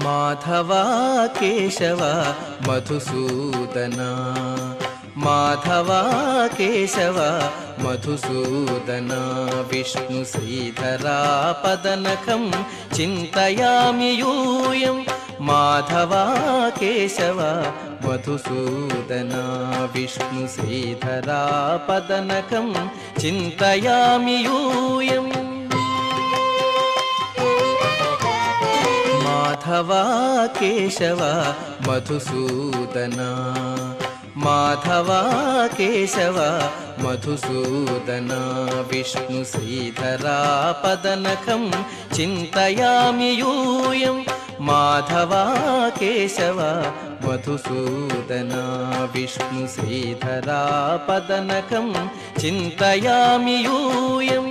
Madhava Keshava Madhusudana Madhava Keshava Madhusudana Vishnu శ్రీధరా పదనఖం చింతయామి యూయం Madhava Keshava Madhusudana Vishnu శ్రీధరా పదనఖం చింతయామి యూయం Madhava Keshava Madhusudana Madhava Keshava Madhusudana Vishnu శ్రీధరా పదనఖం చింతయామి యూయం Madhava Keshava Madhusudana Vishnu శ్రీధరా పదనఖం చింతయామి యూయం